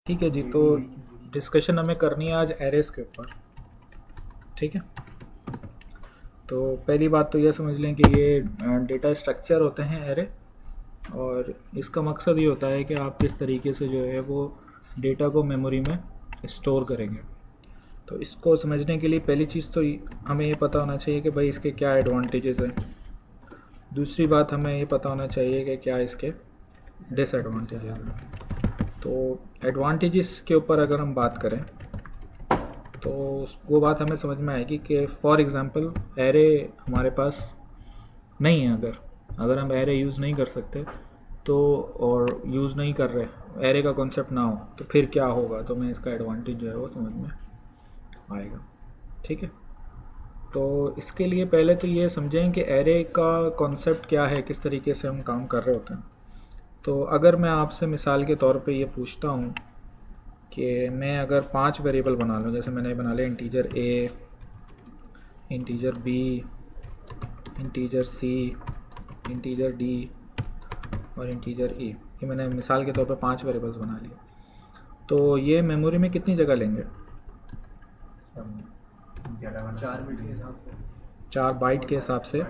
ठीक है जी, तो डिस्कशन हमें करनी है आज एरेस के ऊपर। ठीक है, तो पहली बात तो यह समझ लें कि ये डेटा स्ट्रक्चर होते हैं एरे, और इसका मकसद ये होता है कि आप किस तरीके से जो है वो डेटा को मेमोरी में स्टोर करेंगे। तो इसको समझने के लिए पहली चीज़ तो हमें ये पता होना चाहिए कि भाई इसके क्या एडवांटेजेस हैं। दूसरी बात हमें ये पता होना चाहिए कि क्या इसके डिसएडवांटेजेस हैं। तो एडवांटेजेस के ऊपर अगर हम बात करें तो वो बात हमें समझ में आएगी कि फॉर एग्ज़ाम्पल एरे हमारे पास नहीं है, अगर हम एरे यूज़ नहीं कर सकते तो, और यूज़ नहीं कर रहे, एरे का कॉन्सेप्ट ना हो, तो फिर क्या होगा, तो मैं इसका एडवांटेज जो है वो समझ में आएगा। ठीक है, तो इसके लिए पहले तो ये समझें कि एरे का कॉन्सेप्ट क्या है, किस तरीके से हम काम कर रहे होते हैं। तो अगर मैं आपसे मिसाल के तौर पे ये पूछता हूँ कि मैं अगर 5 वेरिएबल बना लूँ, जैसे मैंने बना लिया integer a, integer B, integer C, integer D और इंटीजर ई, ये मैंने मिसाल के तौर पे 5 वेरिएबल्स बना लिए, तो ये मेमोरी में कितनी जगह लेंगे? 4 बाइट के हिसाब से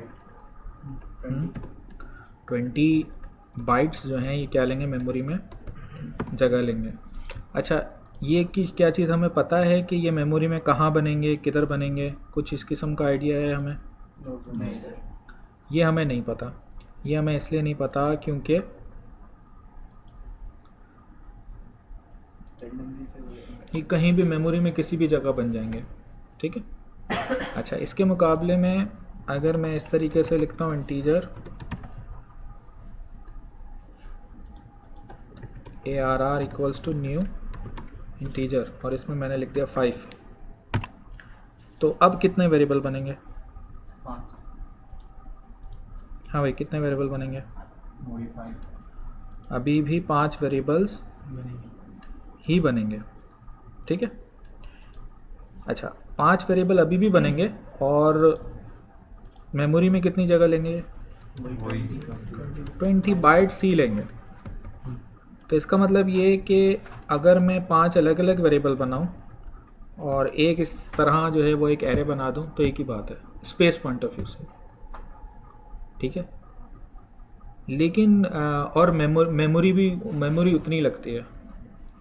20 बाइट्स जो हैं ये क्या लेंगे, मेमोरी में जगह लेंगे। अच्छा, ये क्या चीज़ हमें पता है कि ये मेमोरी में कहाँ बनेंगे, किधर बनेंगे, कुछ इस किस्म का आइडिया है हमें? नहीं सर, ये हमें नहीं पता। ये हमें इसलिए नहीं पता क्योंकि ये कहीं भी मेमोरी में किसी भी जगह बन जाएंगे। ठीक है, अच्छा, इसके मुकाबले में अगर मैं इस तरीके से लिखता हूँ integer ARR equals to new integer, और इसमें मैंने लिख दिया 5, तो अब कितने वेरिएबल बनेंगे? 5। हाँ भाई, कितने वेरिएबल बनेंगे? वही 5 अभी भी 5 वेरिएबल्स बनेगी। ही बनेंगे। ठीक है, अच्छा, 5 वेरिएबल अभी भी बनेंगे, और मेमोरी में कितनी जगह लेंगे? 20 बाइट्स ही लेंगे। तो इसका मतलब ये कि अगर मैं 5 अलग अलग वेरिएबल बनाऊं और एक इस तरह जो है वो एक एरे बना दूं, तो एक ही बात है स्पेस पॉइंट ऑफ व्यू से। ठीक है, लेकिन और मेमोरी उतनी लगती है,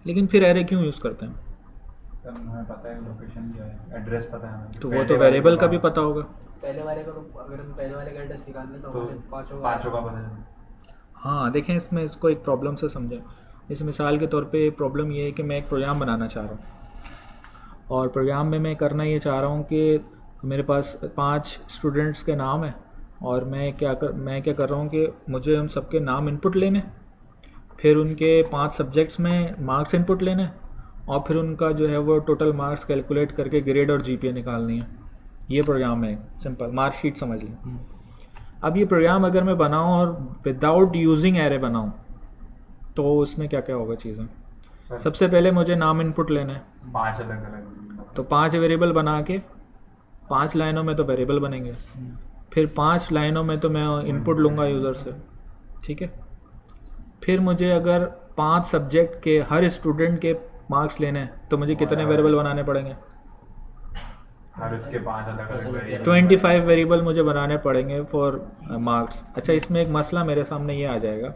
लेकिन फिर एरे क्यों यूज़ करते हैं? सर हमें पता है लोकेशन क्या है, एड्रेस पता है हमें। तो वो तो वेरिएबल का भी पता होगा। पहले वाले का अगर हम पहले वाले का एड्रेस निकाल लें तो हमें पाँचों का पता है। हाँ, देखें, इसमें इसको एक प्रॉब्लम से समझें। इस मिसाल के तौर पे प्रॉब्लम ये है कि मैं एक प्रोग्राम बनाना चाह रहा हूँ, और प्रोग्राम में मैं करना ये चाह रहा हूँ कि मेरे पास 5 स्टूडेंट्स के नाम है, और मैं क्या कर रहा हूँ कि मुझे उन सबके नाम इनपुट लेने, फिर उनके 5 सब्जेक्ट्स में मार्क्स इनपुट लेने, और फिर उनका जो है वो टोटल मार्क्स कैलकुलेट करके ग्रेड और जीपीए निकालनी है। ये प्रोग्राम है, सिंपल मार्कशीट समझ लें। अब ये प्रोग्राम अगर मैं बनाऊं और विदाउट यूजिंग एरे बनाऊं, तो उसमें क्या क्या होगा चीज़ें? सबसे पहले मुझे नाम इनपुट लेना है, 5 अलग अलग, तो 5 वेरिएबल बना के 5 लाइनों में तो वेरिएबल बनेंगे, फिर 5 लाइनों में तो मैं इनपुट लूँगा यूज़र से। ठीक है, फिर मुझे अगर 5 सब्जेक्ट के हर स्टूडेंट के मार्क्स लेने हैं, तो मुझे कितने वेरिएबल बनाने पड़ेंगे? हर उसके 5 अलग अलग 25 वेरिएबल मुझे बनाने पड़ेंगे फॉर मार्क्स। अच्छा, इसमें एक मसला मेरे सामने ये आ जाएगा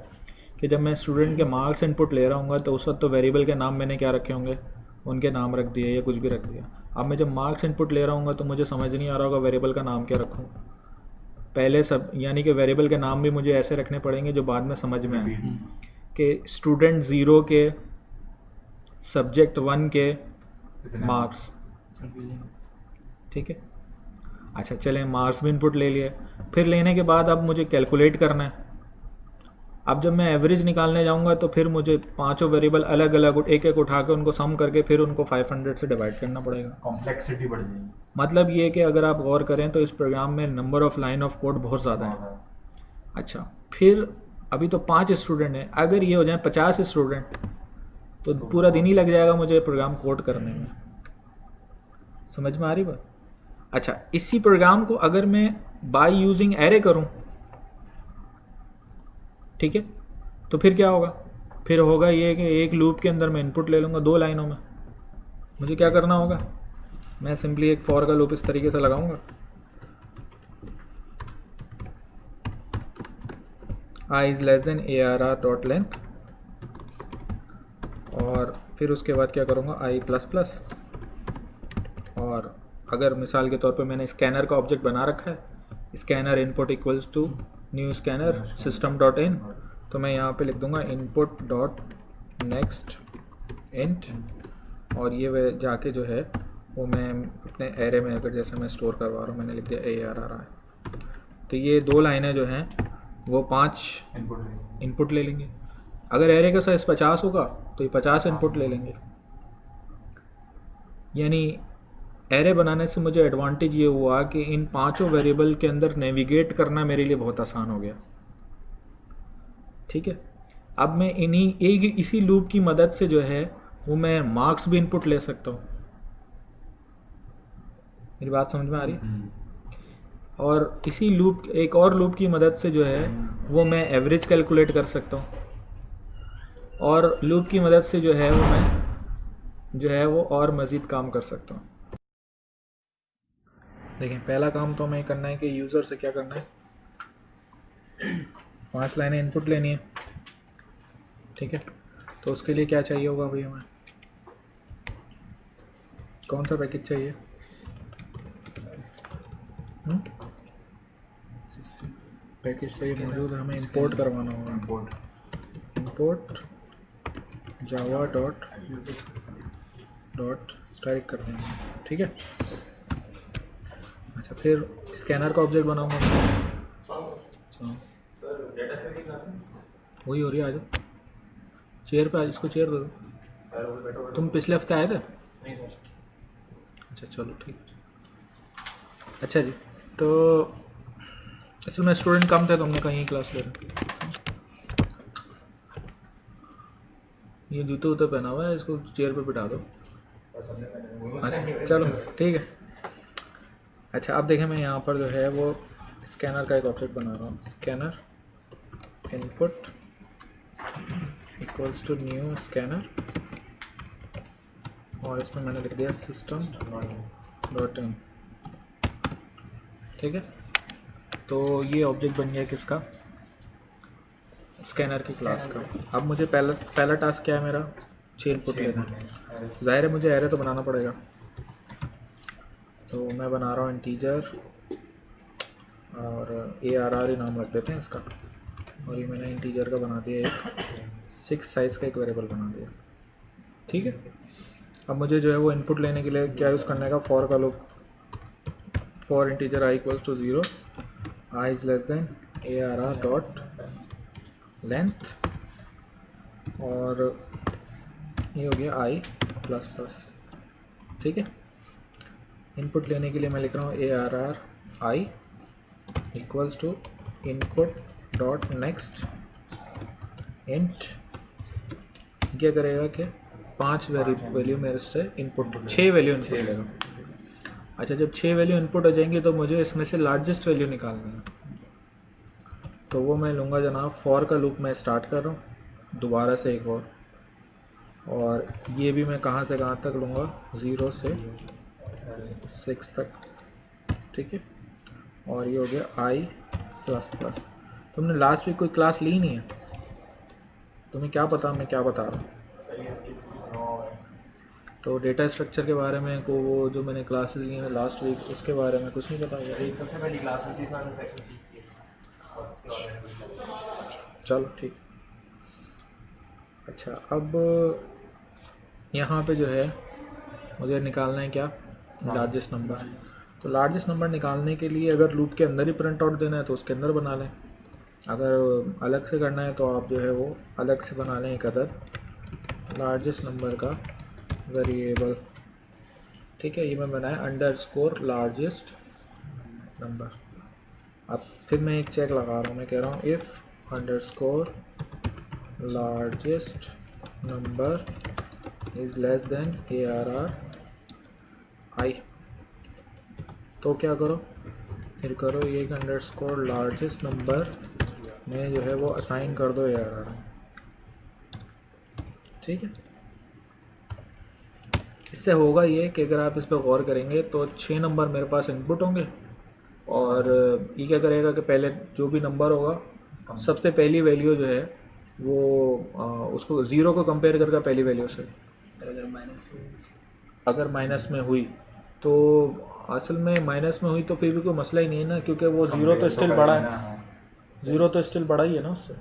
कि जब मैं स्टूडेंट के मार्क्स इनपुट ले रहा हूँ तो उस वक्त तो वेरिएबल के नाम मैंने क्या रखे होंगे, उनके नाम रख दिए या कुछ भी रख दिया। अब मैं जब मार्क्स इनपुट ले रहा हूँ तो मुझे समझ नहीं आ रहा होगा वेरिएबल का नाम क्या रखूँ। पहले सब, यानी कि वेरिएबल के नाम भी मुझे ऐसे रखने पड़ेंगे जो बाद में समझ में आए, कि स्टूडेंट 0 के, सब्जेक्ट 1 के मार्क्स। ठीक है, अच्छा चलें, मार्क्स भी इनपुट ले लिए, फिर लेने के बाद अब मुझे कैलकुलेट करना है। अब जब मैं एवरेज निकालने जाऊंगा तो फिर मुझे 5 वेरिएबल अलग अलग एक एक उठा के उनको सम करके फिर उनको 500 से डिवाइड करना पड़ेगा। कॉम्प्लेक्सिटी बढ़ जाएगी। मतलब ये कि अगर आप गौर करें तो इस प्रोग्राम में number of line of code बहुत ज़्यादा है। अच्छा, फिर अभी तो 5 स्टूडेंट हैं, अगर ये हो जाए 50 स्टूडेंट तो पूरा दिन ही लग जाएगा मुझे प्रोग्राम कोड करने में। समझ में आ रही बात? अच्छा, इसी प्रोग्राम को अगर मैं बाय यूजिंग एरे करूं, ठीक है, तो फिर क्या होगा? फिर होगा ये कि एक लूप के अंदर मैं इनपुट ले लूँगा 2 लाइनों में। मुझे क्या करना होगा, मैं सिंपली एक फॉर का लूप इस तरीके से लगाऊंगा, i is less than ARR dot length, और फिर उसके बाद क्या करूँगा i प्लस प्लस, और अगर मिसाल के तौर पे मैंने स्कैनर का ऑब्जेक्ट बना रखा है, scanner input equals to new scanner system dot in, तो मैं यहाँ पे लिख दूंगा इनपुट डॉट नेक्स्ट इंट, और ये वे जाके जो है वो मैं अपने एरे में अगर जैसे मैं स्टोर करवा रहा हूँ, मैंने लिख दिया ARR, तो ये 2 लाइनें जो हैं वो 5 इनपुट ले लेंगे। अगर एरे का साइज 50 होगा तो ये 50 इनपुट ले लेंगे। यानी एरे बनाने से मुझे एडवांटेज ये हुआ कि इन 5 वेरिएबल के अंदर नेविगेट करना मेरे लिए बहुत आसान हो गया। ठीक है, अब मैं इसी लूप की मदद से जो है वो मैं मार्क्स भी इनपुट ले सकता हूँ। मेरी बात समझ में आ रही है? और इसी लूप, एक और लूप की मदद से जो है वो मैं एवरेज कैलकुलेट कर सकता हूँ, और लूप की मदद से जो है वो मैं जो है वो और मज़ीद काम कर सकता हूँ। देखें, पहला काम तो हमें करना है कि यूज़र से क्या करना है, 5 लाइनें इनपुट लेनी है। ठीक है, तो उसके लिए क्या चाहिए होगा भाई, हमें कौन सा पैकेज चाहिए? पैकेज चाहिए मौजूद है, हमें इंपोर्ट करवाना होगा। इंपोर्ट जावा डॉट स्ट्राइक कर देंगे। ठीक है, अच्छा, फिर स्कैनर का ऑब्जेक्ट बनाऊंगा। वही हो रही है, आ जाओ चेयर पे, आज इसको चेयर दे दो। तुम पिछले हफ्ते आए थे? नहीं सर। अच्छा चलो ठीक। अच्छा जी, तो असल में स्टूडेंट कम थे तो हमने कहीं क्लास ले रहे। ये जूते वूते पहना हुआ है, इसको चेयर पे बिठा दो। अच्छा चलो ठीक है। अच्छा, अब देखें, मैं यहाँ पर जो है वो स्कैनर का एक ऑब्जेक्ट बना रहा हूँ। Scanner input equals to new scanner, और इसमें मैंने लिख दिया सिस्टम डॉट इन। ठीक है, तो ये ऑब्जेक्ट बन गया किसका, स्कैनर की क्लास का। अब मुझे पहला टास्क क्या है मेरा, 6 इनपुट लेना है। जाहिर है मुझे एरे तो बनाना पड़ेगा, तो मैं बना रहा हूँ इंटीजर, और ARR ही नाम रख देते हैं इसका, और ये मैंने इंटीजर का बना दिया एक 6 साइज का एक वेरिएबल बना दिया। ठीक है, अब मुझे जो है वो इनपुट लेने के लिए क्या यूज़ करने का, फॉर का loop, for integer i equals to 0, i is less than ARR dot length, और ये हो गया i प्लस प्लस। ठीक है, इनपुट लेने के लिए मैं लिख रहा हूँ ARR i equals to input dot next int. क्या करेगा कि 5 वैल्यू मेरे से इनपुट, 6 वैल्यू इनपुट लेगा। अच्छा, जब 6 वैल्यू इनपुट हो जाएंगी तो मुझे इसमें से लार्जेस्ट वैल्यू निकालनी है, तो वो मैं लूँगा जनाब, फॉर का लूप मैं स्टार्ट कर रहा हूँ दोबारा से एक और ये भी मैं कहाँ से कहाँ तक लूँगा, 0 से 6 तक। ठीक है, और ये हो गया i प्लस प्लस। तुमने लास्ट वीक कोई क्लास ली नहीं है, तुम्हें क्या पता मैं क्या बता रहा हूँ। तो डेटा स्ट्रक्चर के बारे में को वो जो मैंने क्लासेस ली हैं लास्ट वीक, उसके बारे में कुछ नहीं पता होगा। एक सबसे पहली क्लास में थी, इसमें सेक्शन चीज की और उसके बारे में। चलो ठीक। अच्छा, अब यहाँ पे जो है मुझे निकालना है क्या, लार्जेस्ट नंबर। तो लार्जेस्ट नंबर निकालने के लिए अगर लूप के अंदर ही प्रिंट आउट देना है तो उसके अंदर बना लें, अगर अलग से करना है तो आप जो है वो अलग से बना लें एक अदद लार्जेस्ट नंबर का वेरिएबल। ठीक है, ये मैं बनाया अंडरस्कोर लार्जेस्ट नंबर। अब फिर मैं एक चेक लगा रहा हूँ, मैं कह रहा हूँ if underscore largest number is less than ARR i, तो क्या करो, फिर करो ये अंडरस्कोर लार्जेस्ट नंबर में जो है वो असाइन कर दो ARR। ठीक है, इससे होगा ये कि अगर आप इस पर गौर करेंगे तो 6 नंबर मेरे पास इनपुट होंगे और ये क्या करेगा कि पहले जो भी नंबर होगा सबसे पहली वैल्यू जो है वो उसको ज़ीरो को कंपेयर करके पहली वैल्यू से, अगर माइनस में हुई तो असल में माइनस में हुई तो फिर भी कोई मसला ही नहीं है ना, क्योंकि वो ज़ीरो तो स्टिल बड़ा है, ज़ीरो तो स्टिल बड़ा ही है ना उससे,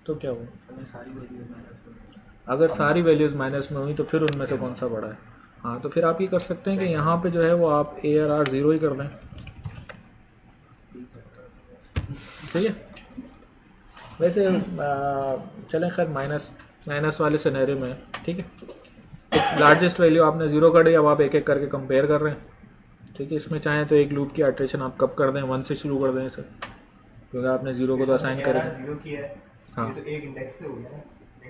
तो क्या हुआ अगर सारी वैल्यूज़ माइनस में हुई तो फिर उनमें से कौन सा बड़ा है। हाँ, तो फिर आप ये कर सकते हैं कि यहाँ पे जो है वो आप ARR 0 ही कर दें, ठीक है। वैसे चलें खैर माइनस वाले सिनेरियो में, ठीक है, लार्जेस्ट वैल्यू आपने 0 कर दी, अब आप एक एक करके कंपेयर कर रहे हैं, ठीक है। इसमें चाहें तो एक लूप की आइटरेशन आप कब कर दें, 1 से शुरू कर दें इसे, क्योंकि आपने 0 को तो असाइन करें। जीरो किया है, हाँ, ये तो एक इंडेक्स से हो गया ना,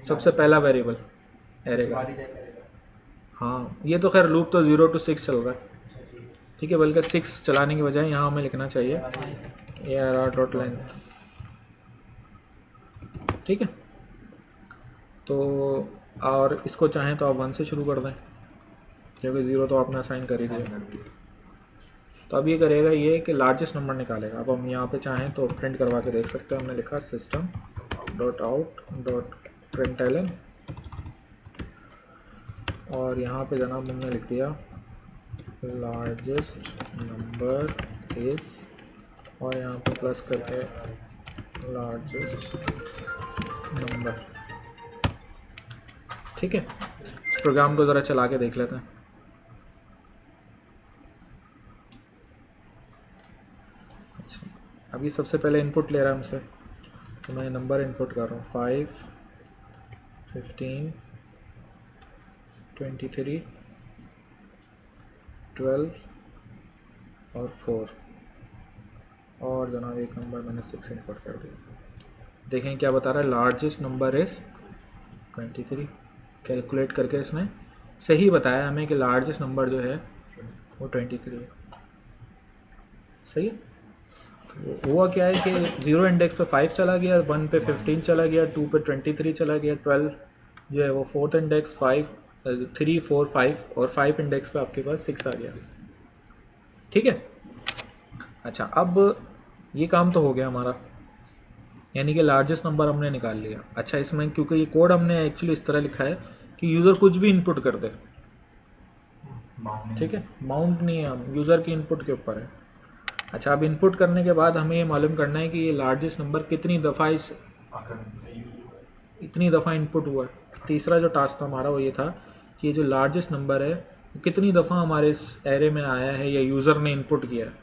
सबसे पहला वेरिएबल एरे का। हाँ, ये तो खैर लूप तो 0 to 6 चल रहा है, ठीक है, बल्कि 6 चलाने की बजाय यहाँ हमें लिखना चाहिए ARR.length, ठीक है। तो और इसको चाहें तो आप 1 से शुरू कर दें, क्योंकि 0 तो आपने असाइन कर ही दिया। तो अब ये करेगा ये कि लार्जेस्ट नंबर निकालेगा। अब हम यहाँ पे चाहें तो प्रिंट करवा के देख सकते हैं, हमने लिखा system dot out dot println और यहाँ पे जनाब हमने लिख दिया लार्जेस्ट नंबर इज और यहाँ पे प्लस करके लार्जेस्ट नंबर, ठीक है। इस प्रोग्राम को ज़रा चला के देख लेते हैं। अच्छा, अभी सबसे पहले इनपुट ले रहा है हमसे, तो मैं नंबर इनपुट कर रहा हूँ 5, 15, 23, 12 और 4 और जनाब एक नंबर मैंने 6 इनपुट कर दिया। देखें क्या बता रहा है, लार्जेस्ट नंबर इज 23। कैलकुलेट करके इसने सही बताया हमें कि लार्जेस्ट नंबर जो है वो 23 है, सही है। तो हुआ क्या है कि 0 इंडेक्स पे 5 चला गया, 1 पे 15 चला गया, 2 पे 23 चला गया, 12 जो है वो 4th इंडेक्स, 3, 4, 5 और 5 इंडेक्स पे आपके पास 6 आ गया, ठीक है। अच्छा, अब ये काम तो हो गया हमारा, यानी कि लार्जेस्ट नंबर हमने निकाल लिया। अच्छा, इसमें क्योंकि ये कोड हमने एक्चुअली इस तरह लिखा है कि यूज़र कुछ भी इनपुट कर दे, ठीक है, माउंट नहीं है, हम यूज़र की इनपुट के ऊपर है। अच्छा, अब इनपुट करने के बाद हमें ये मालूम करना है कि ये लार्जेस्ट नंबर कितनी दफ़ा इतनी दफ़ा इनपुट हुआ है। तीसरा जो टास्क था हमारा वो ये था कि ये जो लार्जेस्ट नंबर है वो कितनी दफ़ा हमारे इस एरे में आया है या यूज़र ने इनपुट किया है।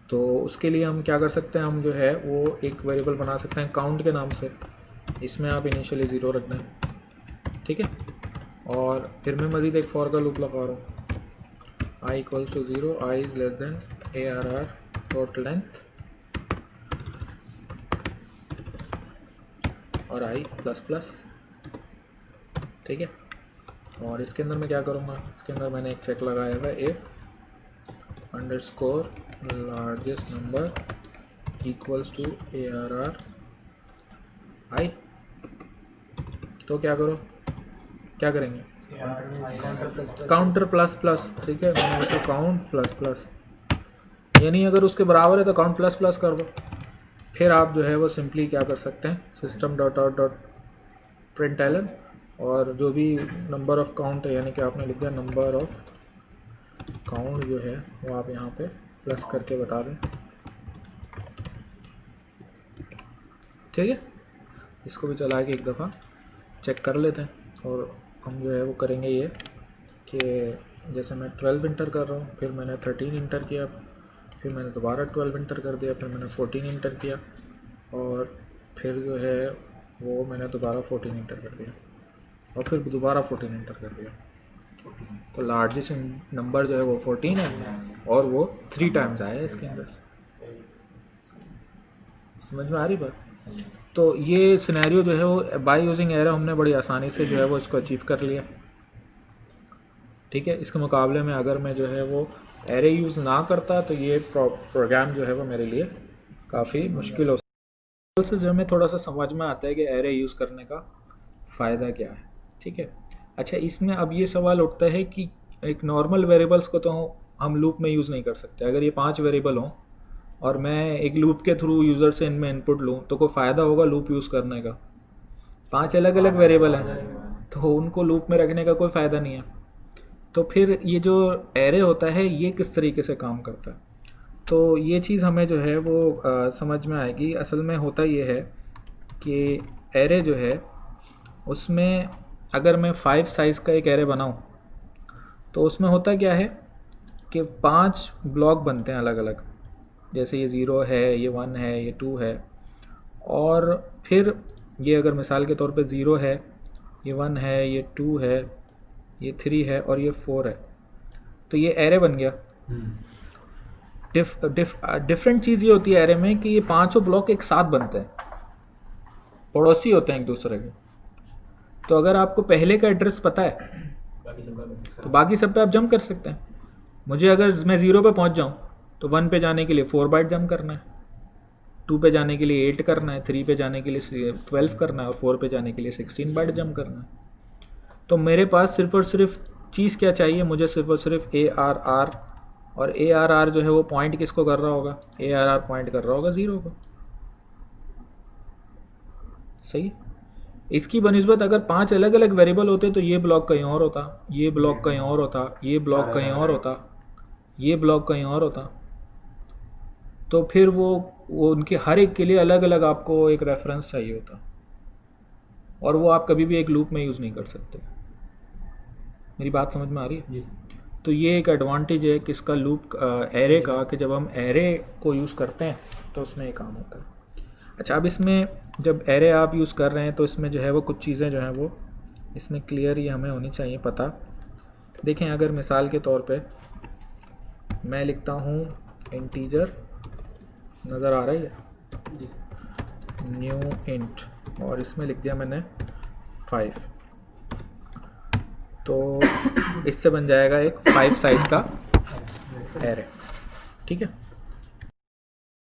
तो उसके लिए हम क्या कर सकते हैं, हम जो है वो एक वेरिएबल बना सकते हैं काउंट के नाम से, इसमें आप इनिशियली 0 रख दें, ठीक है। और फिर मैं मज़ीद एक फॉर का लूप लगा रहा हूँ, i equals to 0, i is less than ARR dot length और i प्लस प्लस, ठीक है। और इसके अंदर मैं क्या करूँगा, इसके अंदर मैंने एक चेक लगाया हुआ है if underscore largest number equals to ARR i, तो क्या करो, क्या करेंगे, काउंटर प्लस प्लस, ठीक है। मैंने लिखा काउंट प्लस प्लस, यानी अगर उसके बराबर है तो काउंट प्लस प्लस कर दो। फिर आप जो है वो सिंपली क्या कर सकते हैं, system dot out dot println और जो भी नंबर ऑफ काउंट है, यानी कि आपने लिख दिया नंबर ऑफ काउंट जो है वो आप यहाँ पे प्लस करके बता दें, ठीक है। इसको भी चला के एक दफ़ा चेक कर लेते हैं और हम जो है वो करेंगे ये कि जैसे मैं 12 इंटर कर रहा हूँ, फिर मैंने 13 इंटर किया, फिर मैंने दोबारा 12 इंटर कर दिया, फिर मैंने 14 इंटर किया और फिर जो है वो मैंने दोबारा 14 इंटर कर दिया और फिर दोबारा 14 इंटर कर दिया। तो लार्जेस्ट नंबर जो है वो 14 है और वो 3 टाइम्स आया है इसके अंदर। समझ में आ रही बात? तो ये सिनेरियो जो है वो बाय यूजिंग एरे हमने बड़ी आसानी से जो है वो इसको अचीव कर लिया, ठीक है। इसके मुकाबले में अगर मैं जो है वो एरे यूज़ ना करता तो ये प्रोग्राम जो है वो मेरे लिए काफ़ी मुश्किल हो सकता है। जो हमें थोड़ा सा समझ में आता है कि एरे यूज़ करने का फ़ायदा क्या है, ठीक है। अच्छा, इसमें अब ये सवाल उठता है कि एक नॉर्मल वेरिएबल्स को तो हम लूप में यूज़ नहीं कर सकते। अगर ये 5 वेरिएबल हों और मैं एक लूप के थ्रू यूज़र से इनमें इनपुट लूँ तो कोई फ़ायदा होगा लूप यूज़ करने का? 5 अलग अलग वेरिएबल हैं तो उनको लूप में रखने का कोई फ़ायदा नहीं है। तो फिर ये जो एरे होता है ये किस तरीके से काम करता है, तो ये चीज़ हमें जो है वो समझ में आएगी। असल में होता ये है कि एरे जो है उसमें अगर मैं 5 साइज़ का एक एरे बनाऊं तो उसमें होता क्या है कि 5 ब्लॉक बनते हैं अलग अलग, जैसे ये 0 है, ये 1 है, ये 2 है, और फिर ये अगर मिसाल के तौर पे 0 है, ये 1 है, ये 2 है, ये 3 है और ये 4 है, तो ये एरे बन गया। डिफरेंट चीज़ ये होती है एरे में कि ये पांचों ब्लॉक एक साथ बनते हैं, पड़ोसी होते हैं एक दूसरे के। तो अगर आपको पहले का एड्रेस पता है तो बाकी सब पे आप जंप कर सकते हैं। मुझे अगर मैं 0 पे पहुंच जाऊं तो 1 पे जाने के लिए 4 बाइट जंप करना है, 2 पे जाने के लिए 8 करना है, 3 पे जाने के लिए 12 करना है और 4 पे जाने के लिए 16 बाइट जंप करना है। तो मेरे पास सिर्फ और सिर्फ चीज़ क्या चाहिए, मुझे सिर्फ और सिर्फ ARR, और ARR जो है वो पॉइंट किसको कर रहा होगा, ARR पॉइंट कर रहा होगा 0 को। सही। इसकी बनिस्बत अगर 5 अलग अलग वेरिएबल होते तो ये ब्लॉक कहीं और होता, ये ब्लॉक कहीं और होता, ये ब्लॉक कहीं और होता, ये ब्लॉक कहीं और होता, तो फिर वो उनके हर एक के लिए अलग अलग आपको एक रेफरेंस चाहिए होता और वो आप कभी भी एक लूप में यूज़ नहीं कर सकते। मेरी बात समझ में आ रही है? तो ये एक एडवांटेज है किसका, लूप एरे का, कि जब हम एरे को यूज़ करते हैं तो उसमें ये काम होता है। अच्छा, अब इसमें जब एरे आप यूज़ कर रहे हैं तो इसमें जो है वो कुछ चीज़ें जो हैं वो इसमें क्लियर ही हमें होनी चाहिए पता। देखें, अगर मिसाल के तौर पे मैं लिखता हूँ इंटीजर, नज़र आ रही है, न्यू इंट, और इसमें लिख दिया मैंने 5, तो इससे बन जाएगा एक 5 साइज़ का एरे, ठीक है।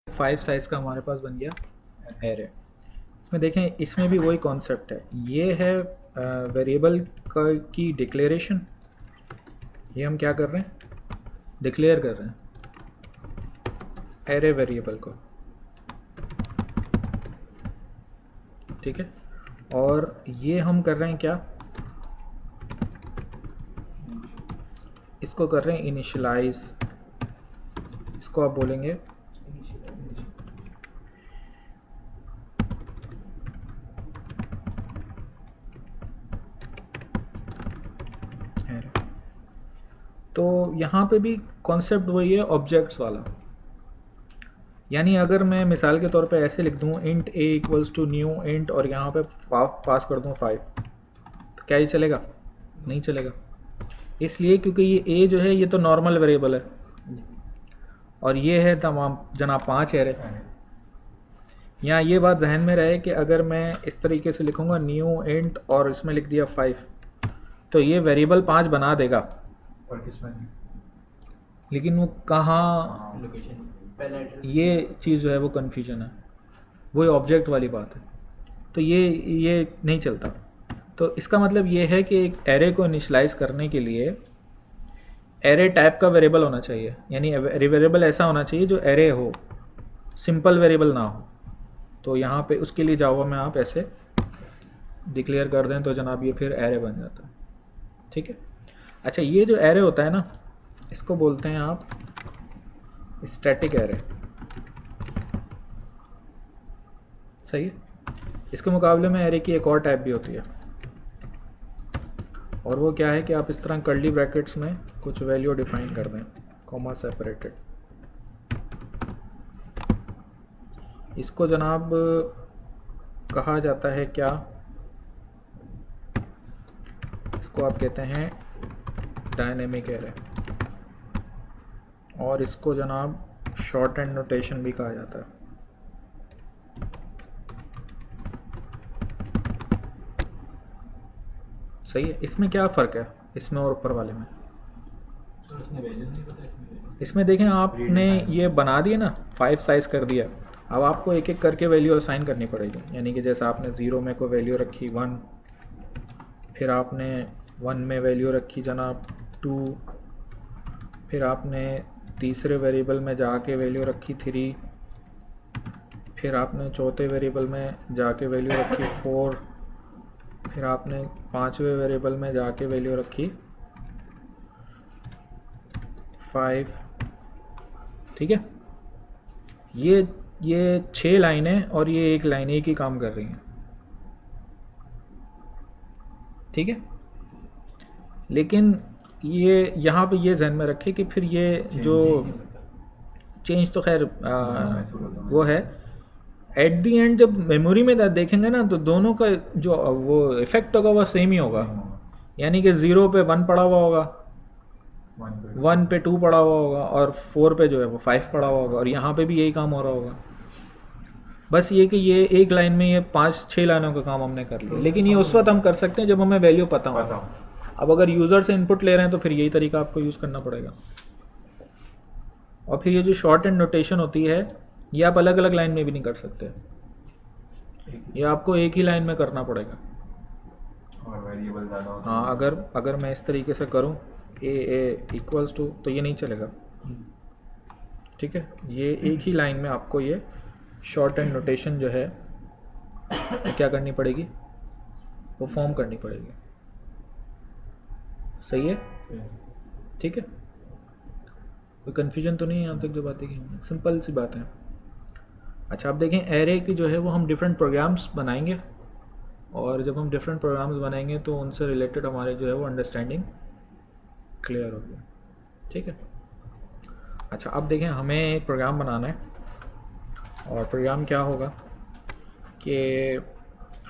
5 साइज़ का हमारे पास बन गया एरे। इसमें देखें, इसमें भी वही कॉन्सेप्ट है, ये है वेरिएबल की डिक्लेरेशन। ये हम क्या कर रहे हैं, डिक्लेयर कर रहे हैं एरे वेरिएबल को, ठीक है। और ये हम कर रहे हैं क्या, इसको कर रहे हैं इनिशियलाइज, इसको आप बोलेंगे एरे। तो यहाँ पे भी कॉन्सेप्ट वही है, ऑब्जेक्ट्स वाला। यानी अगर मैं मिसाल के तौर पे ऐसे लिख दूँ int a equals to new int और यहाँ पे पास कर दूँ 5, तो क्या ये चलेगा? नहीं चलेगा। इसलिए क्योंकि ये a जो है ये तो नॉर्मल वेरिएबल है और ये है तमाम जनाब 5 एरे। यहाँ ये बात जहन में रहे कि अगर मैं इस तरीके से लिखूँगा न्यू इंट और इसमें लिख दिया 5, तो ये वेरिएबल 5 बना देगा, और किसमें लेकिन वो कहाँ, लोकेशन ये चीज़ जो है वो कन्फ्यूजन है, वही ऑब्जेक्ट वाली बात है। तो ये नहीं चलता। तो इसका मतलब ये है कि एक एरे को इनिशियलाइज करने के लिए एरे टाइप का वेरिएबल होना चाहिए, यानी वेरिएबल ऐसा होना चाहिए जो एरे हो, सिंपल वेरिएबल ना हो। तो यहाँ पे उसके लिए जावा में आप ऐसे डिक्लेयर कर दें तो जनाब ये फिर एरे बन जाता है, ठीक है। अच्छा, ये जो एरे होता है ना, इसको बोलते हैं आप स्टैटिक एरे, सही है। इसके मुकाबले में एरे की एक और टाइप भी होती है, और वो क्या है कि आप इस तरह कर्ली ब्रैकेट्स में कुछ वैल्यू डिफाइन कर दें, कॉमा सेपरेटेड। इसको जनाब कहा जाता है क्या, इसको आप कहते हैं डायनेमिक एरे, और इसको जनाब शॉर्ट एंड नोटेशन भी कहा जाता है। सही है। इसमें क्या फ़र्क है इसमें और ऊपर वाले में? इसमें देखें, आपने ये बना दिया ना, 5 साइज़ कर दिया, अब आपको एक एक करके वैल्यू असाइन करनी पड़ेगी। यानी कि जैसे आपने 0 में कोई वैल्यू रखी 1, फिर आपने 1 में वैल्यू रखी जनाब 2, फिर आपने तीसरे वेरिएबल में जाके वैल्यू रखी 3, फिर आपने चौथे वेरिएबल में जाके वैल्यू रखी 4, फिर आपने पांचवे वेरिएबल में जाके वैल्यू रखी 5। ठीक है, ये 6 लाइनें और ये एक लाइन एक ही काम कर रही हैं। ठीक है, लेकिन ये यहाँ पे ये ध्यान में रखें कि फिर ये जो चेंज तो खैर वो है एट दी एंड जब मेमोरी में देखेंगे ना तो दोनों का जो वो इफेक्ट होगा वह सेम ही होगा। यानी कि 0 पे 1 पड़ा हुआ होगा, 1 पे 2 पड़ा हुआ होगा और 4 पे जो है वो 5 पड़ा हुआ होगा, और यहाँ पे भी यही काम हो रहा होगा। बस ये कि ये एक लाइन में ये 5-6 लाइनों का काम हमने कर लिया, लेकिन ये उस वक्त हम कर सकते हैं जब हमें वैल्यू पता हो। अब अगर यूज़र से इनपुट ले रहे हैं तो फिर यही तरीका आपको यूज़ करना पड़ेगा। और फिर ये जो शॉर्ट एंड नोटेशन होती है ये आप अलग अलग लाइन में भी नहीं कर सकते, ये आपको एक ही लाइन में करना पड़ेगा। और वेरिएबल ज़्यादा होता है। हाँ, अगर मैं इस तरीके से करूँ ए इक्वल्स टू, तो ये नहीं चलेगा। ठीक है, ये एक ही लाइन में आपको ये शॉर्ट एंड नोटेशन जो है वो क्या करनी पड़ेगी, वो फॉर्म करनी पड़ेगी। सही है? ठीक है, कोई कन्फ्यूजन तो नहीं है यहाँ तक जो बातें की हमने? सिंपल सी बात है। अच्छा, आप देखें एरे की जो है वो हम डिफरेंट प्रोग्राम्स बनाएंगे, और जब हम डिफरेंट प्रोग्राम्स बनाएंगे तो उनसे रिलेटेड हमारे जो है वो अंडरस्टैंडिंग क्लियर होगी। ठीक है, अच्छा अब देखें हमें एक प्रोग्राम बनाना है, और प्रोग्राम क्या होगा कि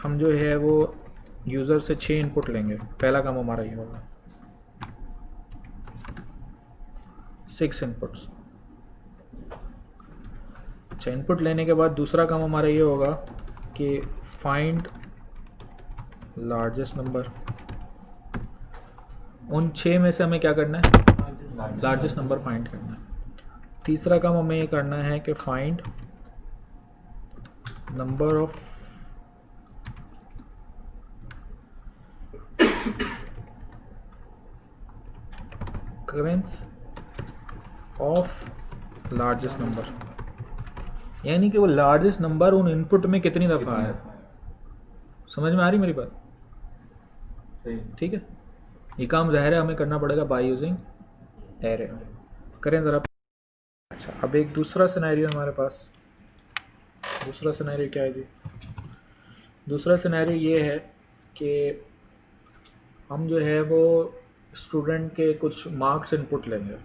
हम जो है वो यूज़र से 6 इनपुट लेंगे। पहला काम हमारा ये होगा 6 इनपुट्स। अच्छा, इनपुट लेने के बाद दूसरा काम हमारा ये होगा कि फाइंड लार्जेस्ट नंबर। उन 6 में से हमें क्या करना है, लार्जेस्ट नंबर फाइंड करना है। तीसरा काम हमें ये करना है कि find number of occurrence of largest number, यानी कि वो लार्जेस्ट नंबर उन इनपुट में कितनी दफ़ा आया। समझ में आ रही मेरी बात? ठीक है, ये काम ज़ाहिर है हमें करना पड़ेगा बाय यूजिंग एरे। करें ज़रा। अच्छा, अब एक दूसरा सिनेरियो हमारे पास। दूसरा सिनेरियो क्या है जी? दूसरा सिनेरियो ये है कि हम जो है वो स्टूडेंट के कुछ मार्क्स इनपुट लेंगे,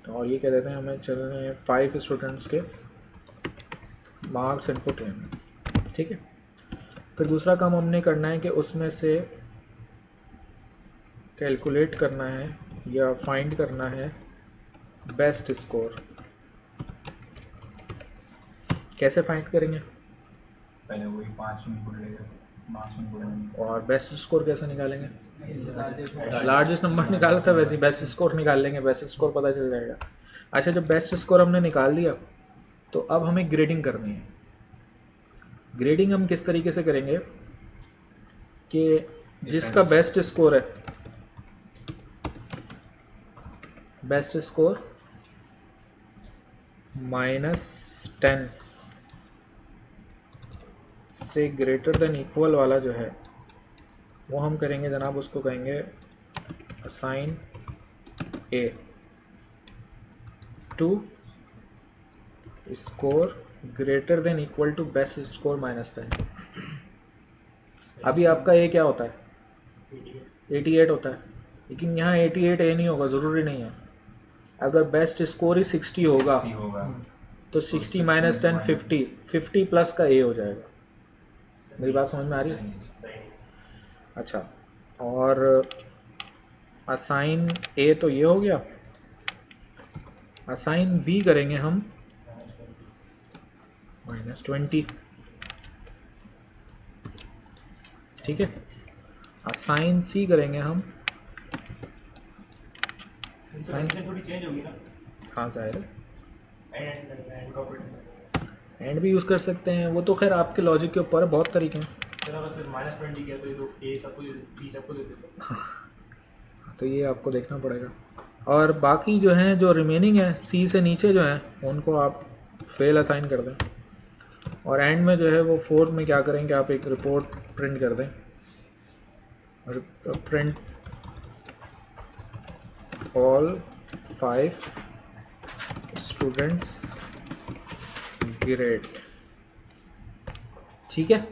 और ये कह देते हैं हमें चलने 5 स्टूडेंट्स के मार्क्स इनपुट लेंगे। ठीक है, फिर दूसरा काम हमने करना है कि उसमें से कैलकुलेट करना है या फाइंड करना है बेस्ट स्कोर। कैसे फाइंड करेंगे? पहले वही 5 इनपुट लेगा, 5 इनपुट। और बेस्ट स्कोर कैसे निकालेंगे? लार्जेस्ट नंबर निकाला था वैसे बेस्ट स्कोर निकाल लेंगे, बेस्ट स्कोर पता चल जाएगा। अच्छा, जब बेस्ट स्कोर हमने निकाल दिया तो अब हमें ग्रेडिंग करनी है। ग्रेडिंग हम किस तरीके से करेंगे कि जिसका बेस्ट स्कोर है, बेस्ट स्कोर -10 से ग्रेटर देन इक्वल वाला जो है वो हम करेंगे जनाब, उसको कहेंगे assign a to score greater than equal to best score -10। अभी आपका ए क्या होता है? 88 होता है, लेकिन यहाँ 88 ए नहीं होगा, ज़रूरी नहीं है। अगर बेस्ट स्कोर ही 60 होगा तो 60 - 10 50 प्लस का ए हो जाएगा। मेरी बात समझ में आ रही है? अच्छा, और असाइन ए तो ये हो गया। असाइन बी करेंगे हम -20। ठीक है, असाइन सी करेंगे हम, थोड़ी चेंज होगी ना। हाँ जाहिर है, एंड एंड भी यूज़ कर सकते हैं, वो तो खैर आपके लॉजिक के ऊपर है, बहुत तरीके हैं। फिर अगर सिर्फ -20 किया तो ये तो ए सबको बी सबको दे देते। तो ये आपको देखना पड़ेगा। और बाकी जो हैं, जो रिमेनिंग है सी से नीचे जो हैं, उनको आप फेल असाइन कर दें। और एंड में जो है वो फोर्थ में क्या करेंगे, आप एक रिपोर्ट प्रिंट कर दें, प्रिंट ऑल 5 स्टूडेंट्स ग्रेड। ठीक है।